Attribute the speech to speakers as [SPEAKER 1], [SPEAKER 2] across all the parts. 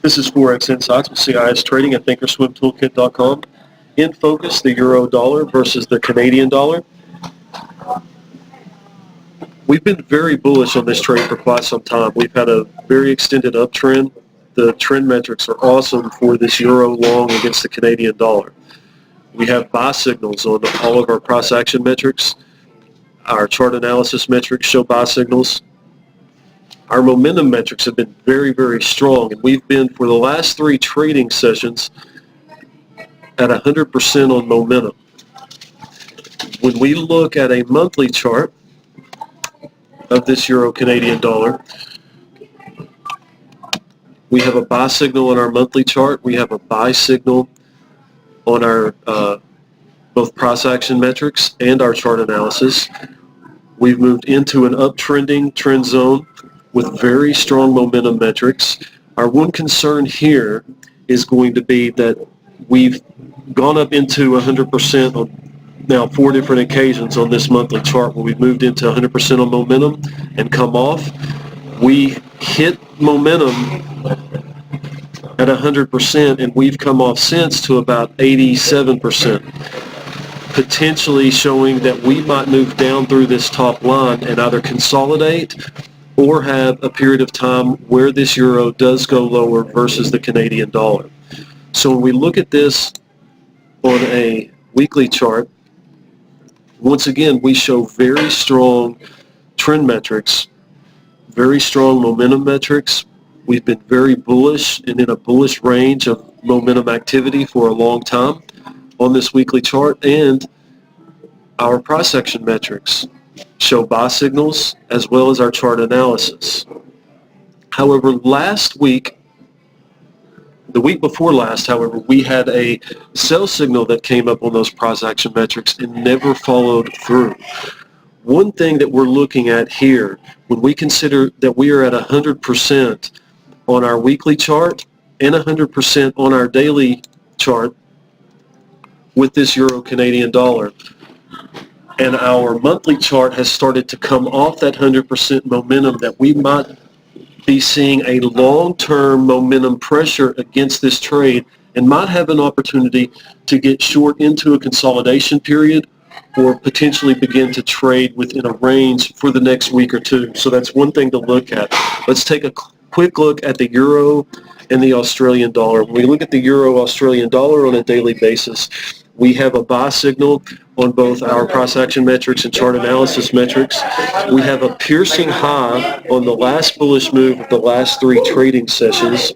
[SPEAKER 1] This is FOREX Insights with CIS Trading at thinkorswimtoolkit.com. In focus, the euro dollar versus the Canadian dollar. We've been very bullish on this trade for quite some time. We've had a very extended uptrend. The trend metrics are awesome for this euro long against the Canadian dollar. We have buy signals on all of our price action metrics. Our chart analysis metrics show buy signals. Our momentum metrics have been very, very strong, and we've been, for the last 3 trading sessions, at 100% on momentum. When we look at a monthly chart of this euro Canadian dollar, we have a buy signal on our monthly chart. We have a buy signal on our both price action metrics and our chart analysis. We've moved into an uptrending trend zone with very strong momentum metrics. Our one concern here is going to be that we've gone up into 100% on now 4 different occasions on this monthly chart where we've moved into 100% on momentum and come off. We hit momentum at 100% and we've come off since to about 87%, potentially showing that we might move down through this top line and either consolidate or have a period of time where this euro does go lower versus the Canadian dollar. So when we look at this on a weekly chart, once again, we show very strong trend metrics, very strong momentum metrics. We've been very bullish and in a bullish range of momentum activity for a long time on this weekly chart, and our price action metrics show buy signals as well as our chart analysis. However, last week, the week before last, however, we had a sell signal that came up on those price action metrics and never followed through. One thing that we're looking at here, when we consider that we are at 100% on our weekly chart and 100% on our daily chart with this euro Canadian dollar, and our monthly chart has started to come off that 100% momentum, that we might be seeing a long-term momentum pressure against this trade and might have an opportunity to get short into a consolidation period or potentially begin to trade within a range for the next week or two. So that's one thing to look at. Let's take a quick look at the euro and the Australian dollar. When we look at the euro Australian dollar on a daily basis, we have a buy signal on both our price action metrics and chart analysis metrics. We have a piercing high on the last bullish move of the last 3 trading sessions.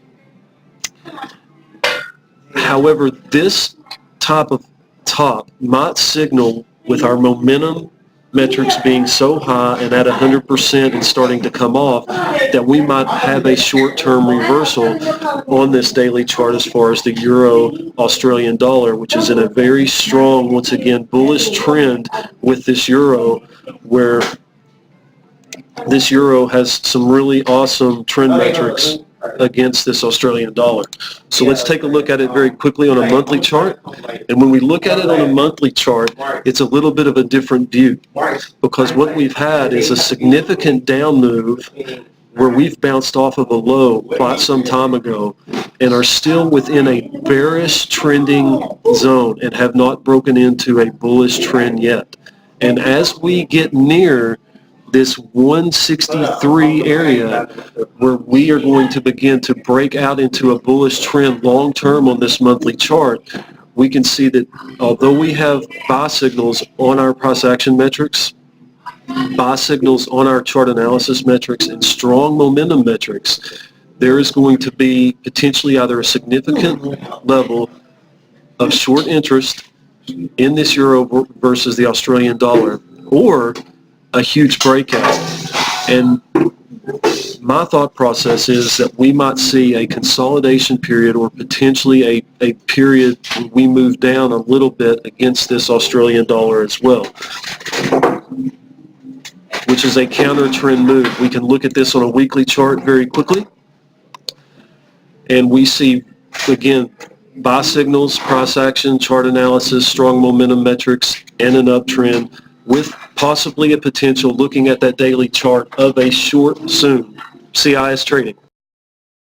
[SPEAKER 1] However, this type of top might signal, with our momentum metrics being so high and at 100% and starting to come off, that we might have a short-term reversal on this daily chart as far as the euro Australian dollar, which is in a very strong, once again, bullish trend with this euro, where this euro has some really awesome trend metrics against this Australian dollar. So let's take a look at it very quickly on a monthly chart. And when we look at it on a monthly chart, it's a little bit of a different view, because what we've had is a significant down move where we've bounced off of a low quite some time ago and are still within a bearish trending zone and have not broken into a bullish trend yet. And as we get near this 163 area, where we are going to begin to break out into a bullish trend long term on this monthly chart, we can see that although we have buy signals on our price action metrics, buy signals on our chart analysis metrics, and strong momentum metrics, there is going to be potentially either a significant level of short interest in this euro versus the Australian dollar, or a huge breakout. And my thought process is that we might see a consolidation period, or potentially a period where we move down a little bit against this Australian dollar as well, which is a counter trend move. We can look at this on a weekly chart very quickly, and we see, again, buy signals, price action, chart analysis, strong momentum metrics, and an uptrend, with possibly a potential, looking at that daily chart, of a short soon. CIS Trading.